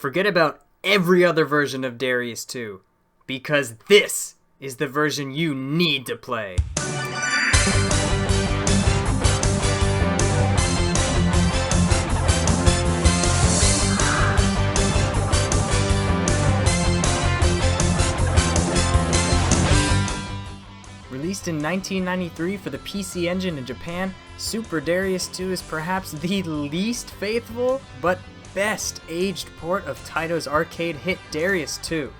Forget about every other version of Darius II, because this is the version you need to play. Released in 1993 for the PC Engine in Japan, Super Darius II is perhaps the least faithful, but best aged port of Taito's arcade hit Darius II.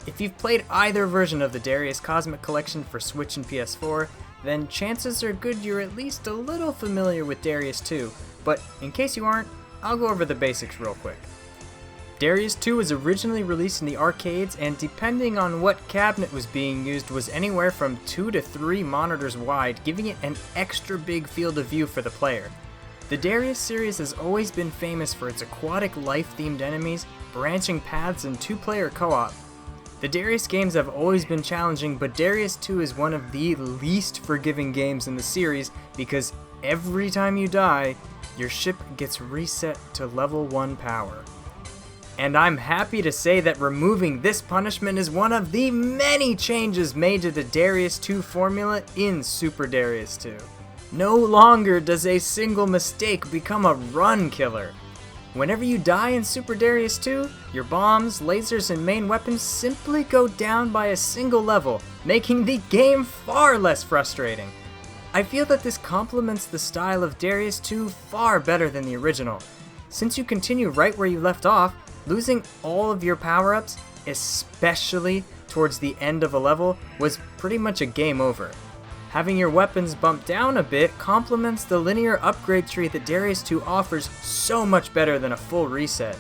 If you've played either version of the Darius Cosmic Collection for Switch and PS4, then chances are good you're at least a little familiar with Darius II, but in case you aren't, I'll go over the basics real quick. Darius II was originally released in the arcades, and depending on what cabinet was being used, was anywhere from 2 to 3 monitors wide, giving it an extra big field of view for the player. The Darius series has always been famous for its aquatic life-themed enemies, branching paths, and 2-player co-op. The Darius games have always been challenging, but Darius II is one of the least forgiving games in the series because every time you die, your ship gets reset to level 1 power. And I'm happy to say that removing this punishment is one of the many changes made to the Darius II formula in Super Darius II. No longer does a single mistake become a run killer. Whenever you die in Super Darius II, your bombs, lasers, and main weapons simply go down by a single level, making the game far less frustrating. I feel that this complements the style of Darius II far better than the original. Since you continue right where you left off, losing all of your power-ups, especially towards the end of a level, was pretty much a game over. Having your weapons bump down a bit complements the linear upgrade tree that Darius II offers so much better than a full reset.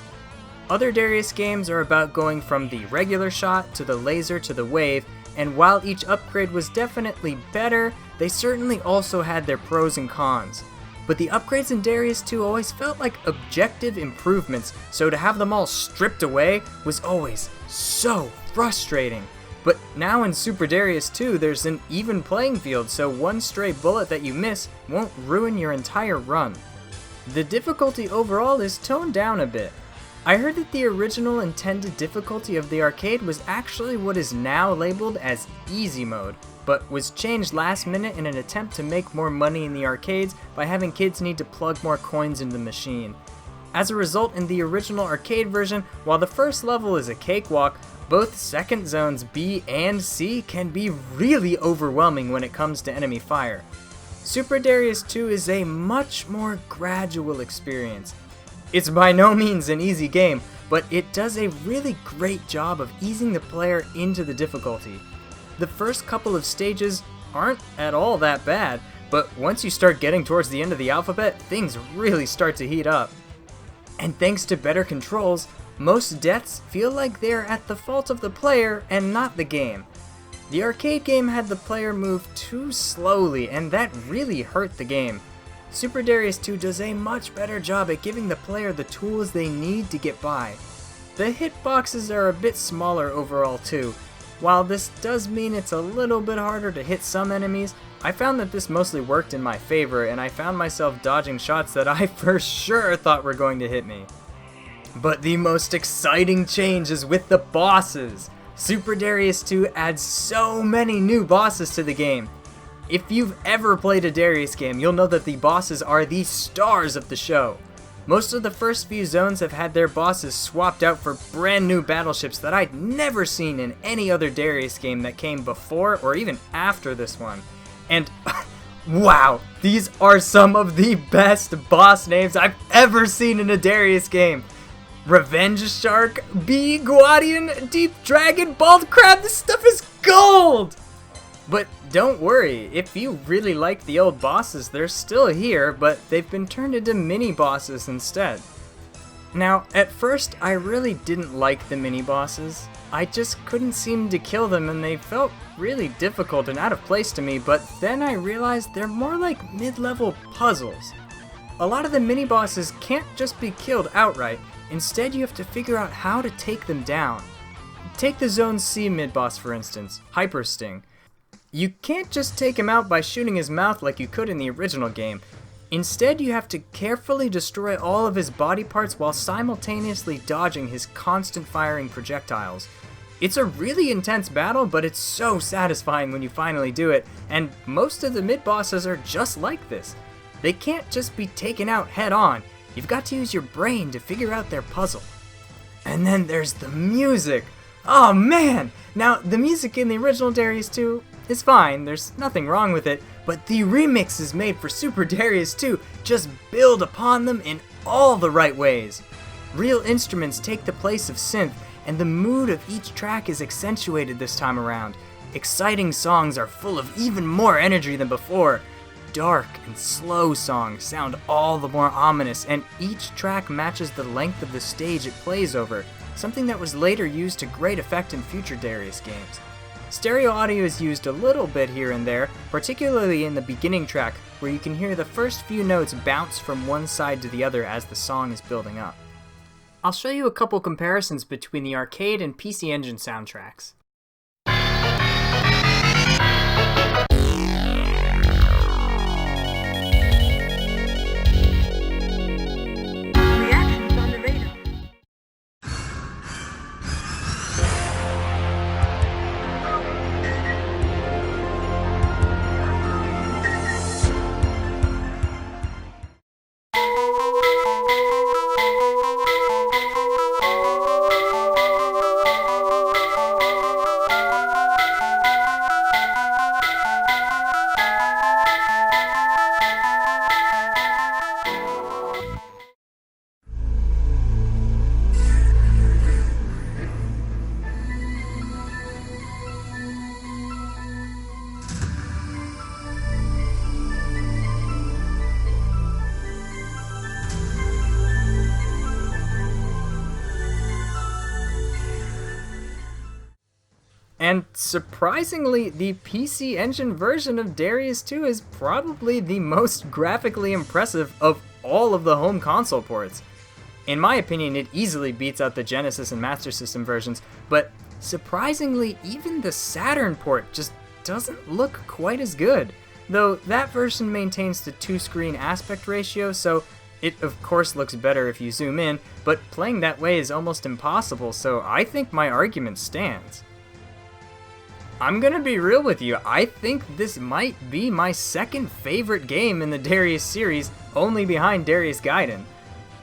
Other Darius games are about going from the regular shot to the laser to the wave, and while each upgrade was definitely better, they certainly also had their pros and cons. But the upgrades in Darius II always felt like objective improvements, so to have them all stripped away was always so frustrating. But now in Super Darius II, there's an even playing field, so one stray bullet that you miss won't ruin your entire run. The difficulty overall is toned down a bit. I heard that the original intended difficulty of the arcade was actually what is now labeled as easy mode, but was changed last minute in an attempt to make more money in the arcades by having kids need to plug more coins into the machine. As a result, in the original arcade version, while the first level is a cakewalk, both second zones B and C can be really overwhelming when it comes to enemy fire. Super Darius II is a much more gradual experience. It's by no means an easy game, but it does a really great job of easing the player into the difficulty. The first couple of stages aren't at all that bad, but once you start getting towards the end of the alphabet, things really start to heat up. And thanks to better controls, most deaths feel like they're at the fault of the player and not the game. The arcade game had the player move too slowly, and that really hurt the game. Super Darius II does a much better job at giving the player the tools they need to get by. The hitboxes are a bit smaller overall too. While this does mean it's a little bit harder to hit some enemies, I found that this mostly worked in my favor, and I found myself dodging shots that I for sure thought were going to hit me. But the most exciting change is with the bosses. Super Darius II adds so many new bosses to the game. If you've ever played a Darius game, you'll know that the bosses are the stars of the show. Most of the first few zones have had their bosses swapped out for brand new battleships that I'd never seen in any other Darius game that came before or even after this one. And wow, these are some of the best boss names I've ever seen in a Darius game. Revenge Shark, Bee Guardian, Deep Dragon, Bald Crab, this stuff is gold! But don't worry, if you really like the old bosses, they're still here, but they've been turned into mini-bosses instead. Now, at first, I really didn't like the mini-bosses. I just couldn't seem to kill them, and they felt really difficult and out of place to me, but then I realized they're more like mid-level puzzles. A lot of the mini-bosses can't just be killed outright. Instead, you have to figure out how to take them down. Take the Zone C mid-boss for instance, Hyper Sting. You can't just take him out by shooting his mouth like you could in the original game. Instead, you have to carefully destroy all of his body parts while simultaneously dodging his constant firing projectiles. It's a really intense battle, but it's so satisfying when you finally do it, and most of the mid-bosses are just like this. They can't just be taken out head-on. You've got to use your brain to figure out their puzzle. And then there's the music. Oh man! Now, the music in the original Darius II is fine, there's nothing wrong with it, but the remixes made for Super Darius II just build upon them in all the right ways. Real instruments take the place of synth, and the mood of each track is accentuated this time around. Exciting songs are full of even more energy than before. Dark and slow songs sound all the more ominous, and each track matches the length of the stage it plays over, something that was later used to great effect in future Darius games. Stereo audio is used a little bit here and there, particularly in the beginning track, where you can hear the first few notes bounce from one side to the other as the song is building up. I'll show you a couple comparisons between the arcade and PC Engine soundtracks. And surprisingly, the PC Engine version of Darius II is probably the most graphically impressive of all of the home console ports. In my opinion, it easily beats out the Genesis and Master System versions, but surprisingly, even the Saturn port just doesn't look quite as good. Though that version maintains the 2-screen aspect ratio, so it of course looks better if you zoom in, but playing that way is almost impossible, so I think my argument stands. I'm gonna be real with you, I think this might be my second favorite game in the Darius series, only behind Darius Gaiden.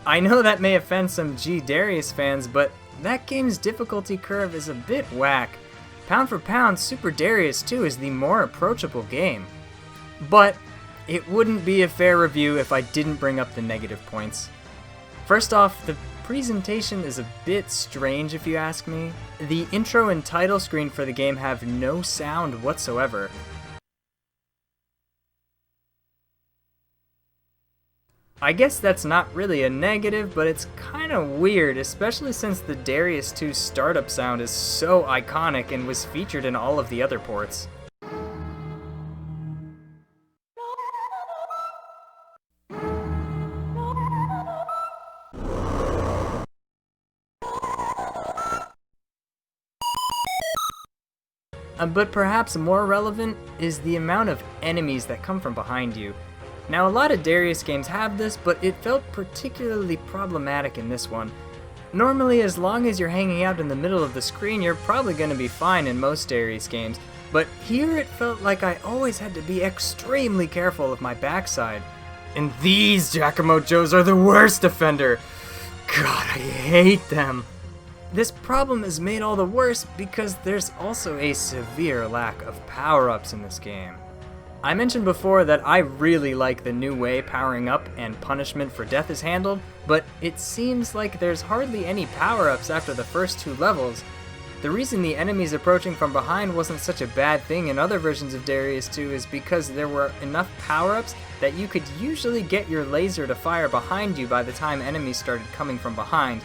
I know that may offend some Darius fans, but that game's difficulty curve is a bit whack. Pound for pound, Super Darius II is the more approachable game. But it wouldn't be a fair review if I didn't bring up the negative points. First off, the presentation is a bit strange if you ask me. The intro and title screen for the game have no sound whatsoever. I guess that's not really a negative, but it's kinda weird, especially since the Darius II startup sound is so iconic and was featured in all of the other ports. But perhaps more relevant is the amount of enemies that come from behind you. Now, a lot of Darius games have this, but it felt particularly problematic in this one. Normally, as long as you're hanging out in the middle of the screen, you're probably going to be fine in most Darius games, but here it felt like I always had to be extremely careful of my backside. And these Giacomo Joes are the worst offender! God, I hate them! This problem is made all the worse because there's also a severe lack of power-ups in this game. I mentioned before that I really like the new way powering up and punishment for death is handled, but it seems like there's hardly any power-ups after the first 2 levels. The reason the enemies approaching from behind wasn't such a bad thing in other versions of Darius II is because there were enough power-ups that you could usually get your laser to fire behind you by the time enemies started coming from behind.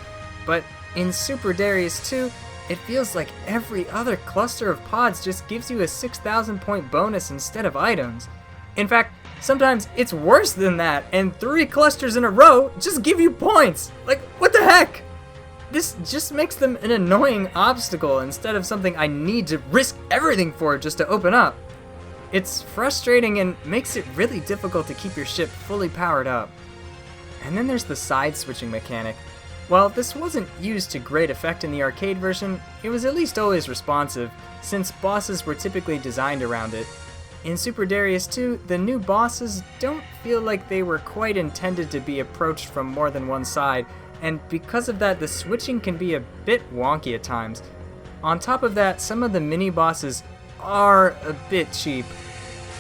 But in Super Darius II, it feels like every other cluster of pods just gives you a 6,000 point bonus instead of items. In fact, sometimes it's worse than that, and 3 clusters in a row just give you points! Like, what the heck? This just makes them an annoying obstacle instead of something I need to risk everything for just to open up. It's frustrating and makes it really difficult to keep your ship fully powered up. And then there's the side switching mechanic. While this wasn't used to great effect in the arcade version, it was at least always responsive, since bosses were typically designed around it. In Super Darius II, the new bosses don't feel like they were quite intended to be approached from more than one side, and because of that, the switching can be a bit wonky at times. On top of that, some of the mini-bosses are a bit cheap.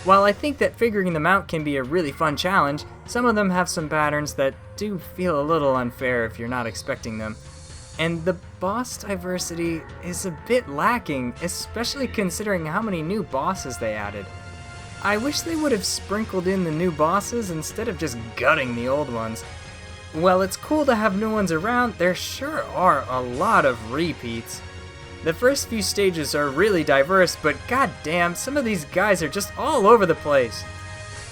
While I think that figuring them out can be a really fun challenge, some of them have some patterns that do feel a little unfair if you're not expecting them. And the boss diversity is a bit lacking, especially considering how many new bosses they added. I wish they would have sprinkled in the new bosses instead of just gutting the old ones. While it's cool to have new ones around, there sure are a lot of repeats. The first few stages are really diverse, but goddamn, some of these guys are just all over the place.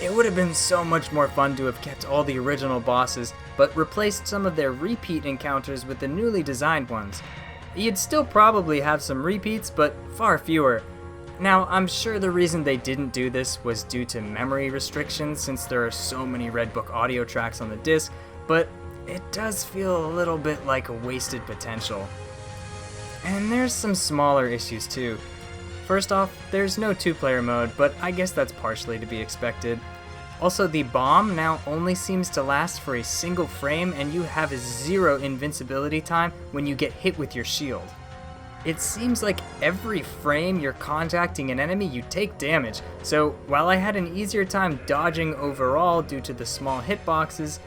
It would have been so much more fun to have kept all the original bosses, but replaced some of their repeat encounters with the newly designed ones. You'd still probably have some repeats, but far fewer. Now, I'm sure the reason they didn't do this was due to memory restrictions, since there are so many Red Book audio tracks on the disc, but it does feel a little bit like a wasted potential. And there's some smaller issues too. First off, there's no 2-player mode, but I guess that's partially to be expected. Also, the bomb now only seems to last for a single frame, and you have a 0 invincibility time when you get hit with your shield. It seems like every frame you're contacting an enemy, you take damage, so while I had an easier time dodging overall due to the small hitboxes,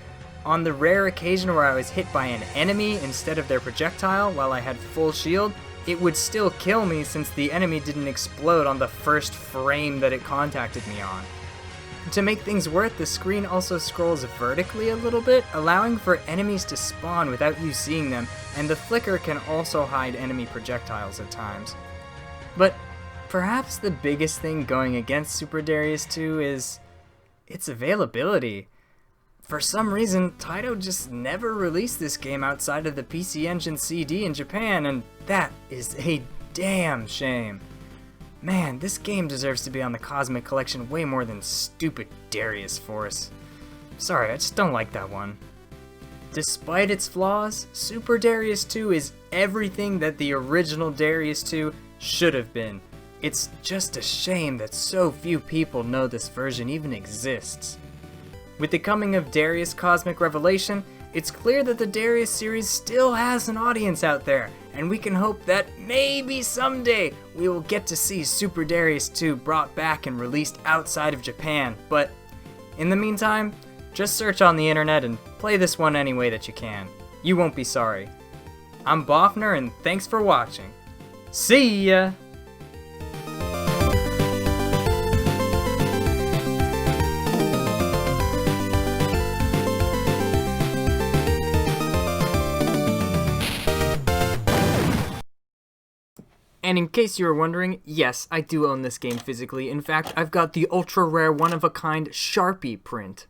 on the rare occasion where I was hit by an enemy instead of their projectile while I had full shield, it would still kill me since the enemy didn't explode on the first frame that it contacted me on. To make things worse, the screen also scrolls vertically a little bit, allowing for enemies to spawn without you seeing them, and the flicker can also hide enemy projectiles at times. But perhaps the biggest thing going against Super Darius II is its availability. For some reason, Taito just never released this game outside of the PC Engine CD in Japan, and that is a damn shame. Man, this game deserves to be on the Cosmic Collection way more than stupid Darius Force. Sorry, I just don't like that one. Despite its flaws, Super Darius II is everything that the original Darius II should have been. It's just a shame that so few people know this version even exists. With the coming of Darius Cosmic Revelation, it's clear that the Darius series still has an audience out there, and we can hope that maybe someday we will get to see Super Darius II brought back and released outside of Japan, but in the meantime, just search on the internet and play this one any way that you can. You won't be sorry. I'm Bofner, and thanks for watching. See ya! And in case you were wondering, yes, I do own this game physically. In fact, I've got the ultra rare one-of-a-kind Sharpie print.